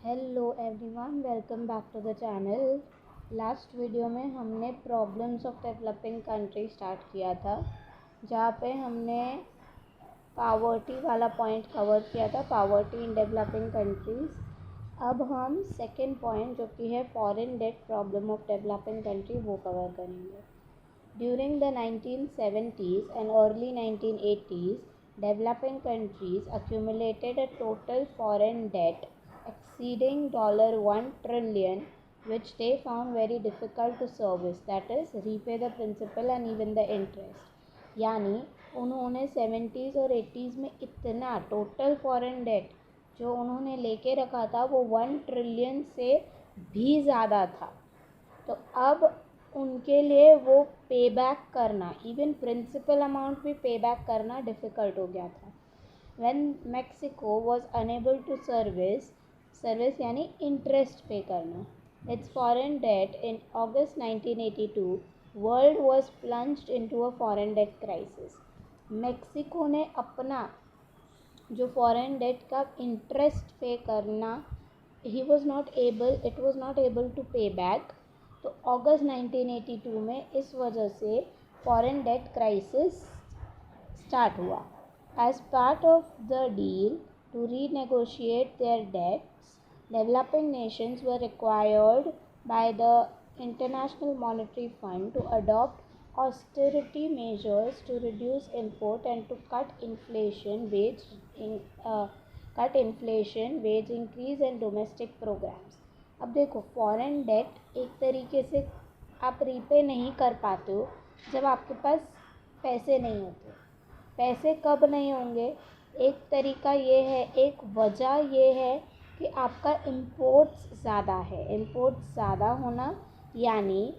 Hello everyone, welcome back to the channel. Last video में हमने problems of developing country start किया था, जहाँ पे हमने पावर्टी वाला पॉइंट कवर किया था, पावर्टी इन डेवलपिंग कंट्रीज़। अब हम सेकेंड पॉइंट जो कि है foreign debt problem of developing country वो कवर करेंगे। During the 1970s and early 1980s, developing countries accumulated a total foreign debt exceeding $1 trillion, which they found very difficult to service, that is, repay the principal and even the interest. यानी उन्होंने 70s और 80s में इतना total foreign date जो उन्होंने लेके रखा था वो 1 ट्रिलियन से भी ज़्यादा था। तो अब उनके लिए वो पे बैक करना, इवन प्रिंसिपल अमाउंट भी पे बैक करना डिफ़िकल्ट हो गया था। When Mexico was unable to service यानी इंटरेस्ट पे करना its foreign debt in August 1982, world was plunged into a foreign debt crisis. Mexico ने अपना जो फॉरेन डेट का इंटरेस्ट पे करना it was not able to pay back. तो अगस्त 1982 में इस वजह से फॉरेन डेट क्राइसिस स्टार्ट हुआ। As part of the deal to renegotiate their debts, developing nations were required by the International Monetary Fund to adopt austerity measures to reduce import and to cut inflation, wage increase and domestic programs. अब देखो, foreign date एक तरीके से आप repay नहीं कर पाते हो जब आपके पास पैसे नहीं होते। पैसे कब नहीं होंगे? एक तरीका ये है, एक वजह ये है कि आपका इम्पोर्ट्स ज़्यादा है। इम्पोर्ट्स ज़्यादा होना यानी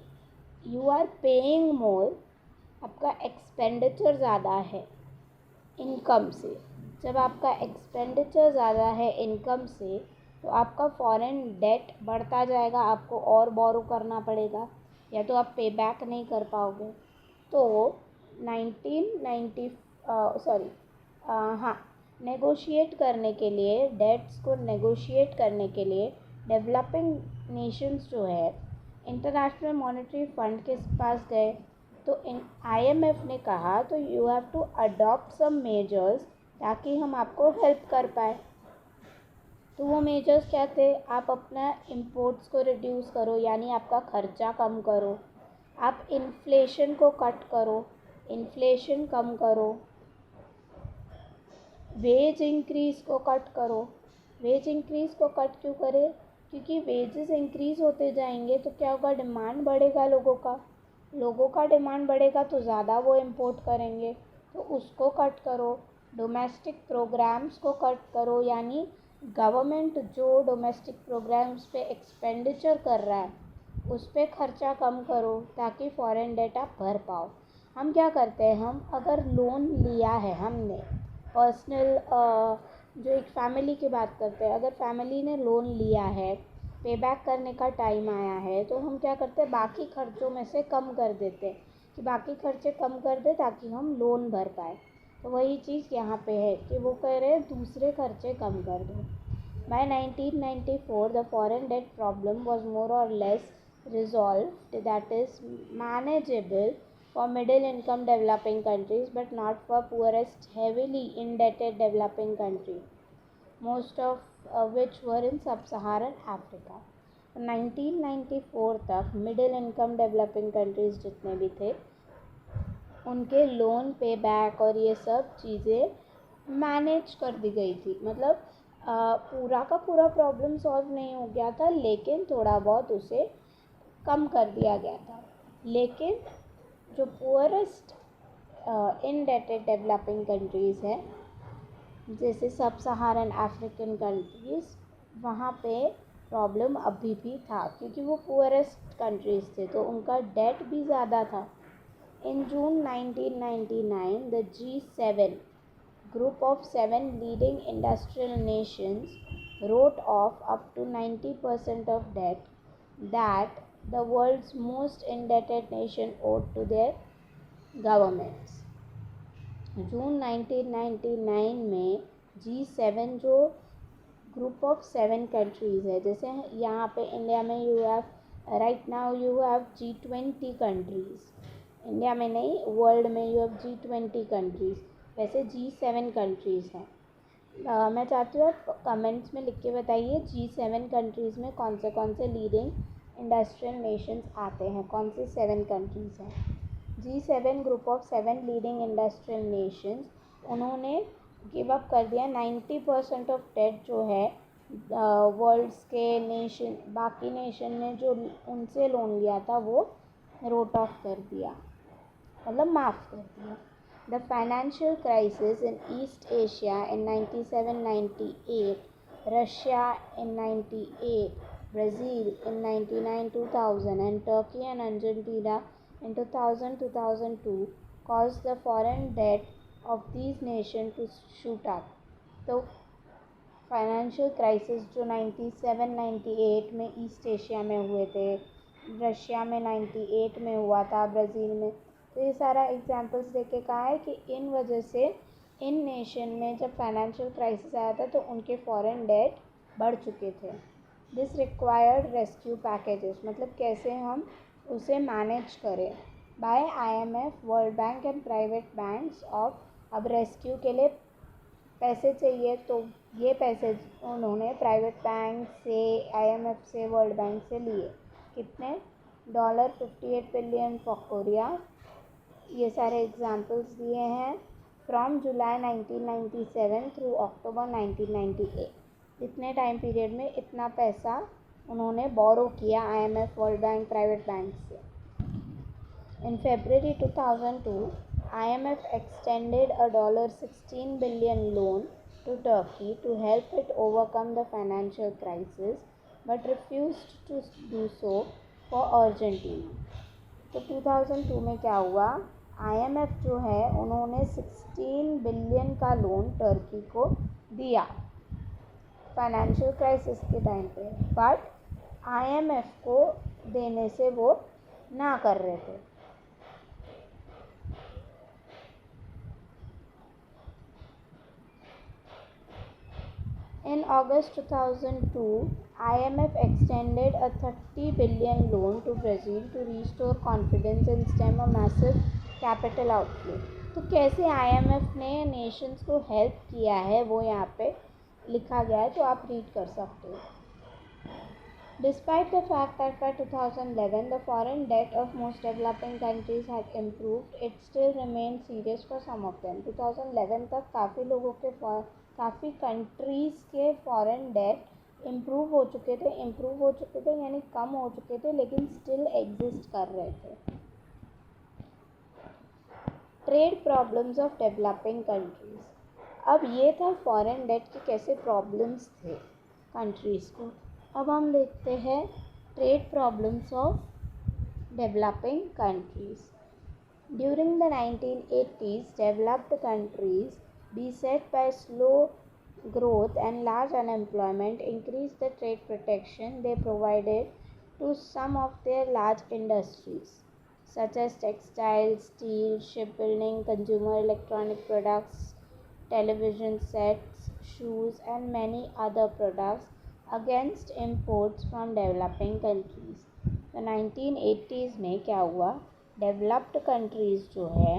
यू आर पेइंग मोर, आपका एक्सपेंडिचर ज़्यादा है इनकम से। जब आपका एक्सपेंडिचर ज़्यादा है इनकम से तो आपका फॉरेन डेट बढ़ता जाएगा, आपको और बोरो करना पड़ेगा या तो आप पे बैक नहीं कर पाओगे। तो 1990 नेगोशिएट करने के लिए, डेट्स को नेगोशिएट करने के लिए डेवलपिंग नेशंस जो है इंटरनेशनल मॉनेटरी फंड के पास गए। तो IMF ने कहा तो you have to adopt some measures ताकि हम आपको हेल्प कर पाए। तो वो मेजर्स क्या थे? आप अपना इम्पोर्ट्स को रिड्यूस करो, यानी आपका खर्चा कम करो। आप इन्फ्लेशन को कट करो, इन्फ्लेशन कम करो। वेज इंक्रीज़ को कट करो। वेज इंक्रीज़ को कट क्यों करें? क्योंकि वेजेस इंक्रीज़ होते जाएंगे तो क्या होगा? डिमांड बढ़ेगा लोगों का डिमांड बढ़ेगा तो ज़्यादा वो इम्पोर्ट करेंगे, तो उसको कट करो। डोमेस्टिक प्रोग्राम्स को कट करो, यानी गवर्नमेंट जो डोमेस्टिक प्रोग्राम्स पे एक्सपेंडिचर कर रहा है उस पर खर्चा कम करो ताकि फॉरेन डेट आप भर पाओ। हम क्या करते हैं, हम अगर लोन लिया है हमने पर्सनल, जो एक फैमिली की बात करते हैं, अगर फैमिली ने लोन लिया है, पे बैक करने का टाइम आया है, तो हम क्या करते हैं, बाकी खर्चों में से कम कर देते हैं कि बाकी खर्चे कम कर दे ताकि हम लोन भर पाए। तो वही चीज़ यहाँ पे है कि वो कह रहे हैं दूसरे खर्चे कम कर दो। By 1994, the foreign debt problem was more or less resolved, that is manageable for middle-income developing countries but not for poorest, heavily indebted developing countries, most of which were in sub-Saharan Africa. 1994 तक middle income developing countries जितने भी थे उनके loan पे back और ये सब चीज़ें मैनेज कर दी गई थी। मतलब पूरा का पूरा प्रॉब्लम सॉल्व नहीं हो गया था, लेकिन थोड़ा बहुत उसे कम कर दिया गया था। लेकिन जो पुअरेस्ट इनडेटेड डेवलपिंग कंट्रीज़ हैं जैसे सब सहारन अफ्रीकन कंट्रीज़, वहाँ पे प्रॉब्लम अभी भी था क्योंकि वो पुअरेस्ट कंट्रीज़ थे तो उनका डेट भी ज़्यादा था। In June 1999, the G7 group of 7 leading industrial nations wrote off up to 90% of debt that the world's most indebted nation owed to their governments. जून 1999 में G7 जो ग्रुप ऑफ 7 कंट्रीज़ है। जैसे यहाँ पे इंडिया में you have right now you have G20 countries, India में नहीं world में यू हैव G20 कंट्रीज़, वैसे G7 कंट्रीज़ हैं। मैं चाहती हूँ आप कमेंट्स में लिख के बताइए G7 कंट्रीज़ में कौन से लीडिंग इंडस्ट्रियल नेशंस आते हैं, कौन से 7 कंट्रीज़ हैं। G7 group of 7 leading industrial Nations, उन्होंने गिव अप कर दिया 90% ऑफ डेट जो है वर्ल्ड्स के नेशन, बाकी नेशन ने जो उनसे लोन लिया था वो रोट ऑफ कर दिया, मतलब माफ़ कर दिया। The financial crisis in east Asia in 97-98, Russia in 98, Brazil in 99-2000 and Turkey and Argentina in 2000-2002 caused the foreign debt of these nations to shoot up. तो फाइनेंशियल क्राइसिस जो 97-98 में ईस्ट एशिया में हुए थे, रशिया में 98 में हुआ था, ब्राज़ील में, तो ये सारा एग्जांपल्स देके कहा है कि इन वजह से इन नेशन में जब फाइनेंशियल क्राइसिस आया था तो उनके फॉरेन डेट बढ़ चुके थे। दिस रिक्वायर्ड रेस्क्यू पैकेजेस, मतलब कैसे हम उसे मैनेज करें, by IMF, world bank and private banks of. अब रेस्क्यू के लिए पैसे चाहिए तो ये पैसे उन्होंने प्राइवेट बैंक से, IMF से, वर्ल्ड बैंक से लिए। कितने? $58 बिलियन फॉर कोरिया। ये सारे एग्जाम्पल्स दिए हैं फ्रॉम जुलाई 1997 थ्रू अक्टूबर 1998। इतने टाइम पीरियड में इतना पैसा उन्होंने बोरो किया IMF, world bank, private bank से। इन February 2002, IMF extended a $16 billion loan to Turkey to help it overcome the financial crisis, but refused to do so for Argentina. तो 2002 में क्या हुआ, IMF जो है उन्होंने 16 बिलियन का लोन टर्की को दिया फाइनेंशियल क्राइसिस के टाइम पे, बट IMF को देने से वो ना कर रहे थे। In August 2002, IMF extended a $30 billion loan to Brazil to restore confidence and stem a massive capital outflow. तो कैसे IMF ने नेशंस को हेल्प किया है वो यहाँ पे लिखा गया है, तो आप रीड कर सकते हो। Despite the fact that by 2011 the foreign debt of most developing countries had improved, it still remained serious for some of them. 2011 तक काफ़ी लोगों के काफ़ी कंट्रीज़ के फॉरेन डेट इम्प्रूव हो चुके थे यानी कम हो चुके थे, लेकिन स्टिल एग्जिस्ट कर रहे थे। Trade problems of developing countries, अब ये था फॉरेन डेट के कैसे प्रॉब्लम्स थे कंट्रीज़ को। अब हम देखते हैं trade problems of developing countries. During the 1980s, developed countries beset by slow growth and large unemployment increased the trade protection they provided to some of their large industries such as textiles, steel, shipbuilding, consumer electronic products, television sets, shoes and many other products against imports from developing countries. तो 1980s में क्या हुआ, developed countries जो है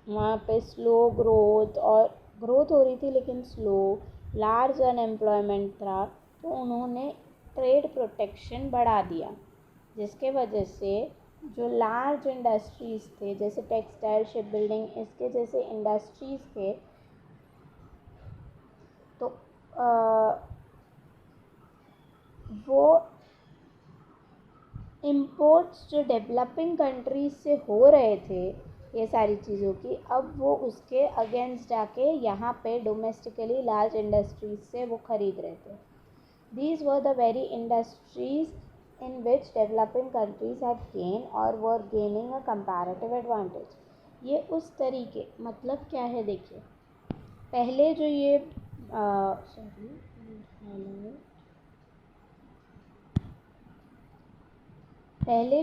वहाँ पे slow growth हो रही थी लेकिन स्लो, लार्ज अनएम्प्लॉयमेंट था, तो उन्होंने ट्रेड प्रोटेक्शन बढ़ा दिया, जिसके वजह से जो लार्ज इंडस्ट्रीज़ थे जैसे टेक्सटाइल, शिप बिल्डिंग, इसके जैसे इंडस्ट्रीज़ थे, तो वो इम्पोर्ट्स जो डेवलपिंग कंट्रीज से हो रहे थे ये सारी चीज़ों की, अब वो उसके अगेंस्ट जाके यहाँ पे डोमेस्टिकली लार्ज इंडस्ट्रीज से वो खरीद रहे थे। These were the very industries in which developing countries had gain और वर गेनिंग अ कंपैरेटिव एडवांटेज। ये उस तरीके, मतलब क्या है देखिए, पहले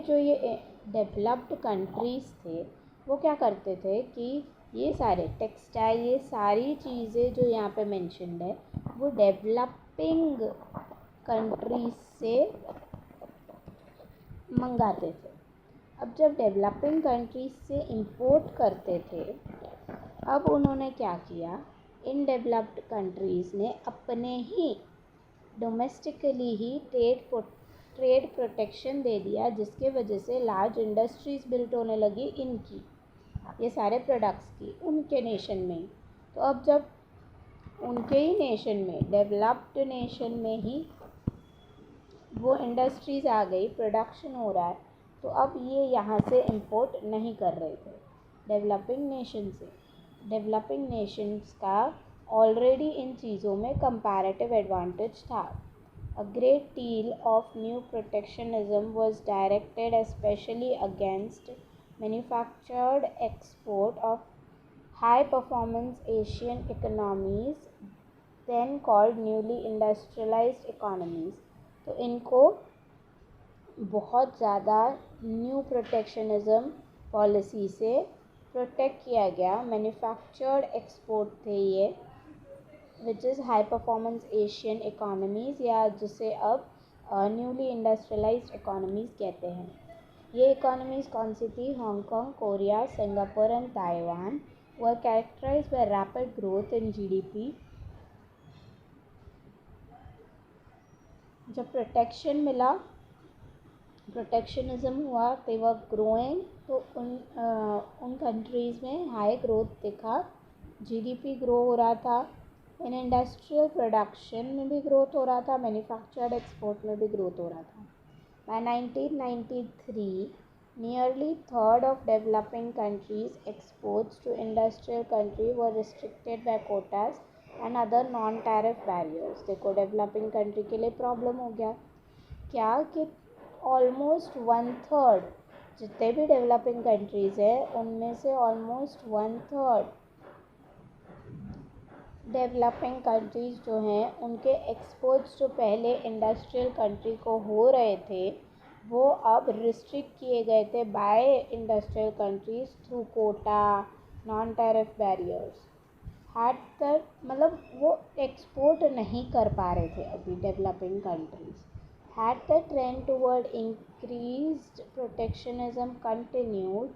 जो ये डेवलप्ड कंट्रीज़ थे वो क्या करते थे कि ये सारे टेक्सटाइल, ये सारी चीज़ें जो यहाँ पे मेंशन्ड है वो डेवलपिंग कंट्रीज से मंगाते थे। अब जब डेवलपिंग कंट्रीज से इंपोर्ट करते थे, अब उन्होंने क्या किया, इन डेवलप्ड कंट्रीज़ ने अपने ही डोमेस्टिकली ही ट्रेड प्रोटेक्शन दे दिया, जिसके वजह से लार्ज इंडस्ट्रीज़ बिल्ट होने लगी इनकी, ये सारे प्रोडक्ट्स की, उनके नेशन में। तो अब जब उनके ही नेशन में, डेवलप्ड नेशन में ही वो इंडस्ट्रीज़ आ गई, प्रोडक्शन हो रहा है, तो अब ये यहाँ से इंपोर्ट नहीं कर रहे थे डेवलपिंग नेशन से। डेवलपिंग नेशंस का ऑलरेडी इन चीज़ों में कंपैरेटिव एडवांटेज था। A great deal of new protectionism was directed especially against manufactured export of high-performance Asian economies, then called newly industrialized economies. तो इनको बहुत ज़्यादा न्यू प्रोटेक्शनिज़म पॉलिसी से प्रोटेक्ट किया गया। मैन्युफैक्चर्ड एक्सपोर्ट थे ये, which is high performance Asian economies, या जिसे अब न्यूली इंडस्ट्रियलाइज्ड इकोनॉमीज़ कहते हैं। ये इकोनॉमीज़ कौन सी थी? Hong Kong, Korea, Singapore and Taiwan were characterised by rapid growth in GDP. जब प्रोटेक्शन मिला, प्रोटेक्शनिज्म हुआ, दे वर ग्रोइंग, तो उन कंट्रीज़ में हाई ग्रोथ दिखा, जीडीपी ग्रो हो रहा था, इन इंडस्ट्रियल प्रोडक्शन में भी ग्रोथ हो रहा था, मैन्युफैक्चर्ड एक्सपोर्ट में भी ग्रोथ हो रहा था। By 1993 nearly third of developing countries exports to industrial country were restricted by quotas and other non tariff barriers. देखो डेवलपिंग कंट्री के लिए प्रॉब्लम हो गया क्या कि ऑलमोस्ट 1/3 जितने भी डेवलपिंग कंट्रीज़ है उनमें से ऑलमोस्ट 1/3 डेवलपिंग कंट्रीज़ जो हैं उनके एक्सपोर्ट्स जो पहले इंडस्ट्रियल कंट्री को हो रहे थे वो अब रिस्ट्रिक्ट किए गए थे by industrial countries through quota, non tariff barriers. मतलब वो एक्सपोर्ट नहीं कर पा रहे थे अभी developing countries. Had the trend toward increased protectionism continued,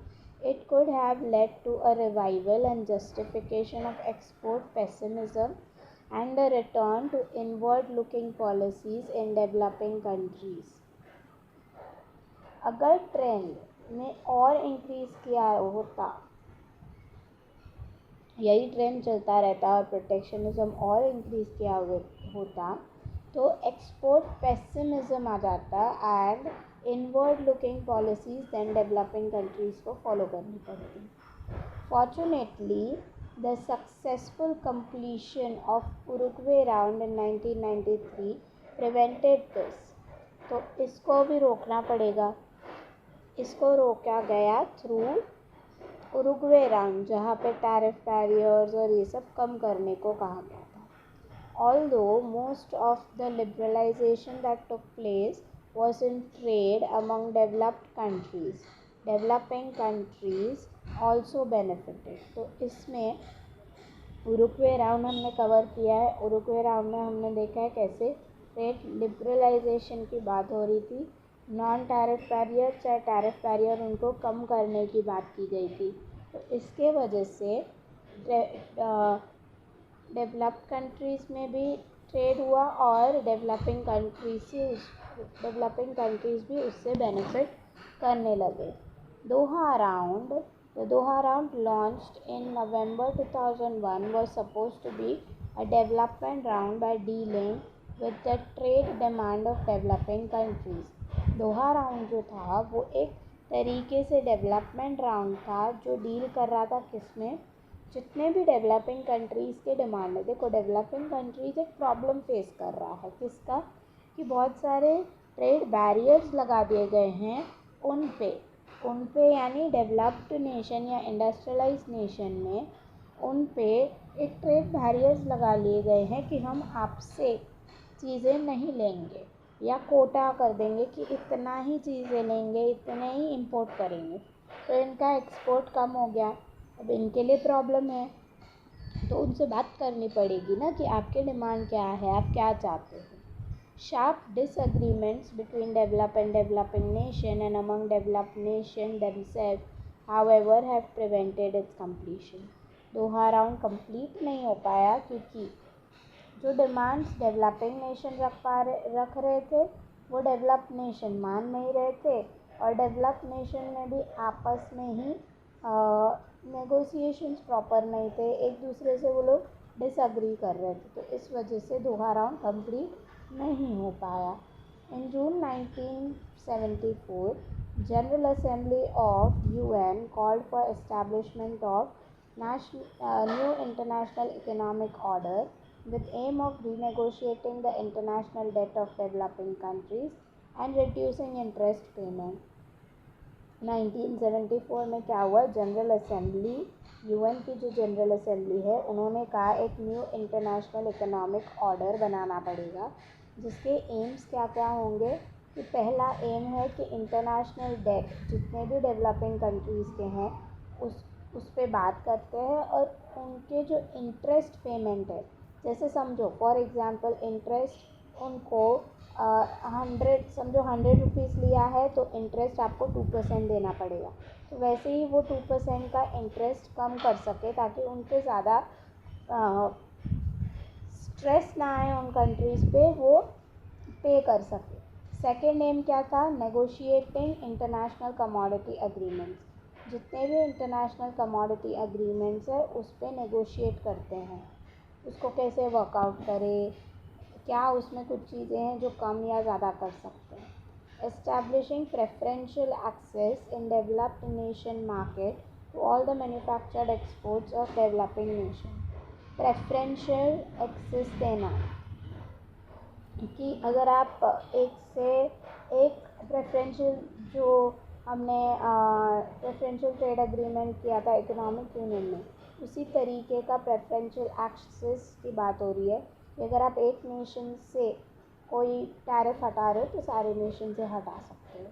it could have led to a revival and justification of export pessimism and a return to inward-looking policies in developing countries. अगर trend ने और increase किया होता, यही trend चलता रहता और protectionism और इंक्रीज़ किया होता, तो एक्सपोर्ट पेसिमिज्म आ जाता and inward looking policies than developing countries को फॉलो करनी पड़ती। Fortunately the successful completion of Uruguay round in 1993 prevented this. तो इसको भी रोकना पड़ेगा। इसको रोका गया थ्रू उरुग्वे राउंड, जहाँ पे टैरिफ बैरियर्स और ये सब कम करने को कहा गया था। Although most of the liberalization that took place was in trade among developed countries, developing countries also benefited. तो इसमें उरुग्वे राउंड हमने कवर किया है। उरुग्वे राउंड में हमने देखा है कैसे ट्रेड लिबरलाइजेशन की बात हो रही थी, नॉन टैरिफ बैरियर चाहे टैरिफ बैरियर उनको कम करने की बात की गई थी। तो इसके वजह से डेवलप्ड कंट्रीज़ में भी ट्रेड हुआ और डेवलपिंग कंट्रीज़ भी उससे बेनिफिट करने लगे। Doha round, the Doha round launched in November 2001 was supposed to be a development round by dealing with the trade demand of developing countries। Doha round जो था वो एक तरीके से डेवलपमेंट राउंड था जो डील कर रहा था किसमें, जितने भी डेवलपिंग कंट्रीज़ के डिमांड है। देखो डेवलपिंग कंट्रीज़ एक प्रॉब्लम फेस कर रहा है किसका, कि बहुत सारे ट्रेड बैरियर्स लगा दिए गए हैं उन पे यानी डेवलप्ड नेशन या इंडस्ट्रियलाइज्ड नेशन में उन पे एक ट्रेड बैरियर्स लगा लिए गए हैं कि हम आपसे चीज़ें नहीं लेंगे या कोटा कर देंगे कि इतना ही चीज़ें लेंगे, इतने ही इंपोर्ट करेंगे। तो इनका एक्सपोर्ट कम हो गया। अब इनके लिए प्रॉब्लम है तो उनसे बात करनी पड़ेगी ना कि आपके डिमांड क्या है, आप क्या चाहते हो. Sharp disagreements between developed and developing nation and among developed nation themselves, however, have prevented its completion. Doha round complete नहीं हो पाया क्योंकि जो डिमांड्स डेवलपिंग नेशन रख रहे थे वो डेवलप्ड नेशन मान नहीं रहे थे और डेवलप्ड नेशन में भी आपस में ही नेगोशिएशंस प्रॉपर नहीं थे, एक दूसरे से वो लोग डिसअग्री कर रहे थे, तो इस वजह से दोहा राउंड कंप्लीट नहीं हो पाया. इन जून 1974 general assembly of UN called for establishment of new international economic order with aim of renegotiating the international debt of developing countries and reducing interest payment. 1974 में क्या हुआ, जनरल असेंबली UN की जो general assembly है उन्होंने कहा एक new international economic order बनाना पड़ेगा जिसके एम्स क्या क्या होंगे कि पहला एम है कि इंटरनेशनल डेट जितने भी डेवलपिंग कंट्रीज़ के हैं उस पे बात करते हैं और उनके जो इंटरेस्ट पेमेंट है, जैसे समझो फॉर एग्जांपल इंटरेस्ट उनको 100 रुपीज़ लिया है तो इंटरेस्ट आपको 2% देना पड़ेगा, तो वैसे ही वो 2% का इंटरेस्ट कम कर सके ताकि उन पे ज़्यादा स्ट्रेस ना आए उन कंट्रीज़ पे, वो पे कर सके. सेकेंड एम क्या था, नेगोशिएटिंग इंटरनेशनल कमोडिटी एग्रीमेंट्स, जितने भी इंटरनेशनल कमोडिटी एग्रीमेंट्स है उस पर नेगोशिएट करते हैं, उसको कैसे वर्कआउट करें, क्या उसमें कुछ चीज़ें हैं जो कम या ज़्यादा कर सकते हैं. Establishing preferential access in developed nation market to all the manufactured exports of developing nation. Preferential access देना कि अगर आप एक से एक प्रेफरेंशियल जो हमने प्रेफरेंशियल ट्रेड एग्रीमेंट किया था इकोनॉमिक यूनियन में, उसी तरीके का प्रेफरेंशियल एक्सेस की बात हो रही है कि अगर आप एक नेशन से कोई टैरिफ हटा रहे हो तो सारे नेशन से हटा सकते हो.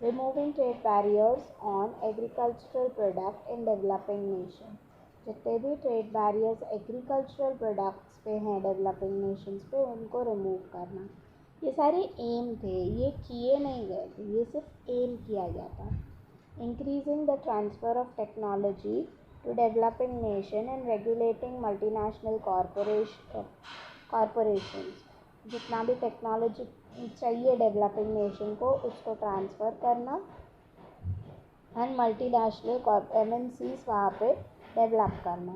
Removing trade barriers on agricultural product in developing nation, जितने भी ट्रेड बैरियर्स एग्रीकल्चरल प्रोडक्ट्स पे हैं डेवलपिंग नेशंस पे उनको रिमूव करना. ये सारे एम थे, ये किए नहीं गए थे, ये सिर्फ एम किया गया था. Increasing the transfer of technology to developing nation and regulating multinational corporations, जितना भी टेक्नोलॉजी चाहिए डेवलपिंग नेशन को उसको ट्रांसफ़र करना एंड मल्टीनेशनल MNCs वहाँ पे डेवलप करना.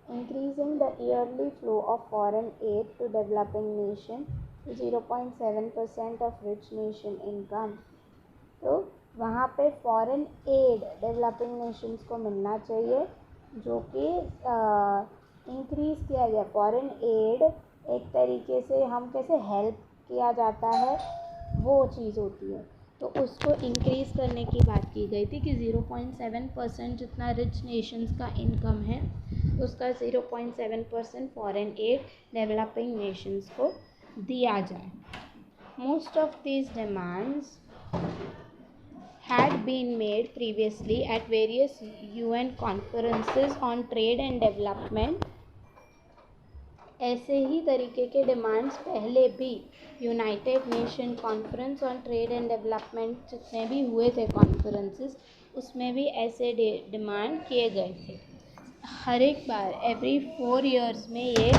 Increasing the yearly flow of foreign aid to developing nation to 0.7% of rich nation income. तो वहाँ पे फॉरेन एड डेवलपिंग नेशंस को मिलना चाहिए जो कि इंक्रीज़ किया गया. फॉरेन एड एक तरीके से हम कैसे हेल्प किया जाता है वो चीज़ होती है, तो उसको इंक्रीज़ करने की बात की गई थी कि 0.7% जितना रिच नेशंस का इनकम है उसका 0.7% फॉरेन एड डेवलपिंग नेशंस को दिया जाए. Most of these demands had been made previously at various UN conferences on trade and development. ऐसे ही तरीके के डिमांड्स पहले भी United nation conference on trade and development जितने भी हुए थे कॉन्फ्रेंसेस उसमें भी ऐसे डिमांड किए गए थे. हर एक बार एवरी 4 years में ये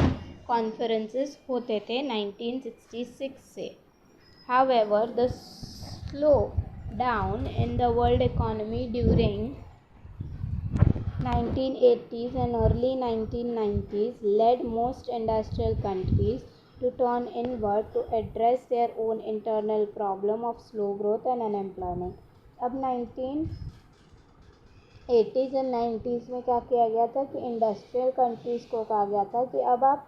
कॉन्फ्रेंसेस होते थे 1966 से. However, the slow down in the world economy during 1980s and early 1990s led most industrial countries to turn inward to address their own internal problem of slow growth and unemployment. अब 1980s and 90s में क्या किया गया था कि industrial countries को कहा गया था कि अब आप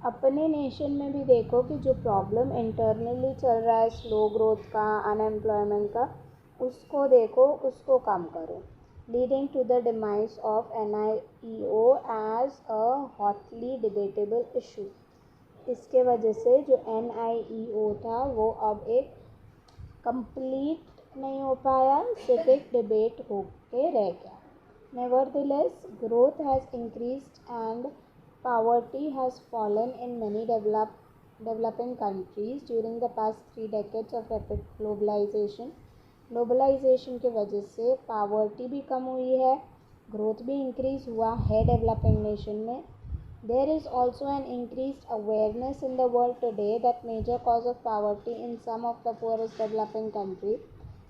अपने नेशन में भी देखो कि जो प्रॉब्लम इंटरनली चल रहा है स्लो ग्रोथ का, अनएम्प्लॉयमेंट का, उसको देखो, उसको कम करो. Leading to the demise of NIEO as a hotly debatable issue. इसके वजह से जो NIEO था वो अब एक कंप्लीट नहीं हो पाया, सिर्फ एक डिबेट हो के रह गया. Nevertheless, growth has increased and poverty has fallen in many developing countries during the past 3 decades of rapid globalization. Globalization की वजह से पावर्टी भी कम हुई है, ग्रोथ भी इंक्रीज हुआ है डेवलपिंग नेशन में. There is also an increased awareness in the world today that major cause of poverty in some of the poorest developing countries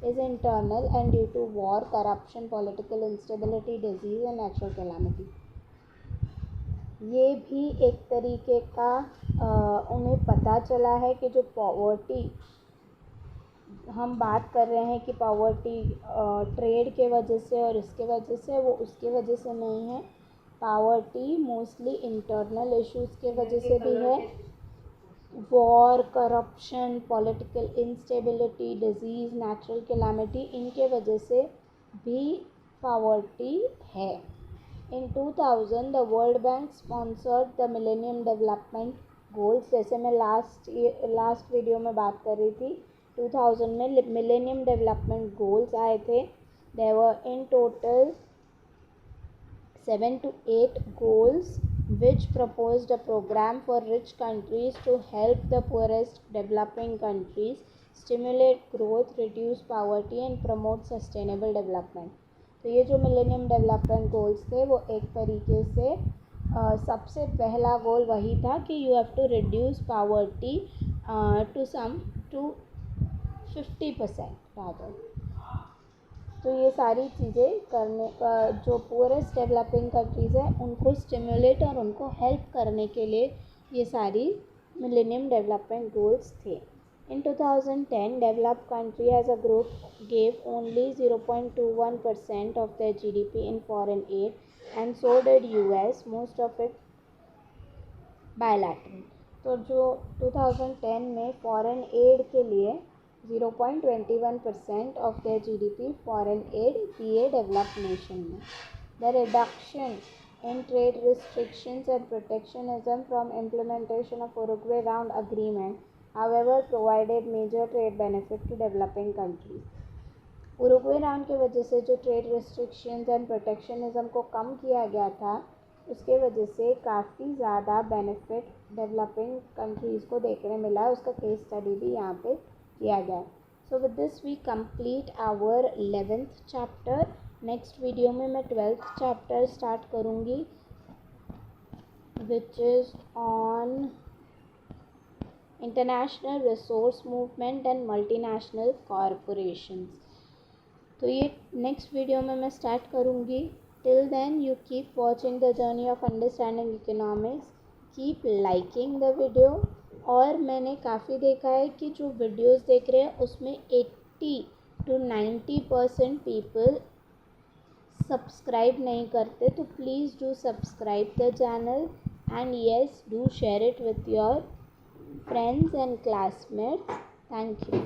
is internal and due to war, corruption, political instability, disease and natural calamity. ये भी एक तरीके का उन्हें पता चला है कि जो पॉवर्टी हम बात कर रहे हैं कि पॉवर्टी ट्रेड के वजह से और इसके वजह से, वो उसके वजह से नहीं है. पावर्टी मोस्टली इंटरनल इश्यूज़ के वजह से भी है. War, corruption, political instability, disease, natural calamity, इनके वजह से भी पावर्टी है. इन 2000 the world bank sponsored the millennium development goals. जैसे मैं लास्ट वीडियो में बात कर रही थी, 2000 में मिलेनियम डेवलपमेंट गोल्स आए थे. There were in total 7 to 8 goals which proposed a program for rich countries to help the poorest developing countries stimulate growth, reduce poverty and promote sustainable development. तो ये जो मिलेनियम डेवलपमेंट गोल्स थे वो एक तरीके से सबसे पहला गोल वही था कि you have to reduce poverty to 50% rather. तो ये सारी चीज़ें करने का जो पुअरेस्ट डेवलपिंग कंट्रीज़ हैं उनको स्टिमुलेट और उनको हेल्प करने के लिए ये सारी मिलेनियम डेवलपमेंट गोल्स थे. In 2010 developed country as a group gave only 0.21% of their GDP in foreign aid and so did US, most of it bilateral. तो जो 2010 में फॉरेन एड के लिए 0.21% of their GDP foreign aid दिए developed nation में. The reduction in trade restrictions and protectionism from implementation of Uruguay Round Agreement, however, provided major trade benefit to developing countries. Uruguay round की वजह से जो trade restrictions and protectionism को कम किया गया था, उसके वजह से काफ़ी ज़्यादा बेनिफिट डेवलपिंग कंट्रीज़ को देखने मिला. उसका केस स्टडी भी यहाँ पे किया गया. So with this we complete our 11th chapter. Next video में मैं 12th चैप्टर स्टार्ट करूँगी which is on international resource movement and multinational corporations. तो ये नेक्स्ट वीडियो में मैं स्टार्ट करूँगी. Till then you keep watching the journey of understanding economics. Keep liking the video. और मैंने काफ़ी देखा है कि जो वीडियोस देख रहे हैं उसमें 80 to 90% पीपल सब्सक्राइब नहीं करते. तो please do subscribe the channel and yes do share it with your friends and classmates. Thank you.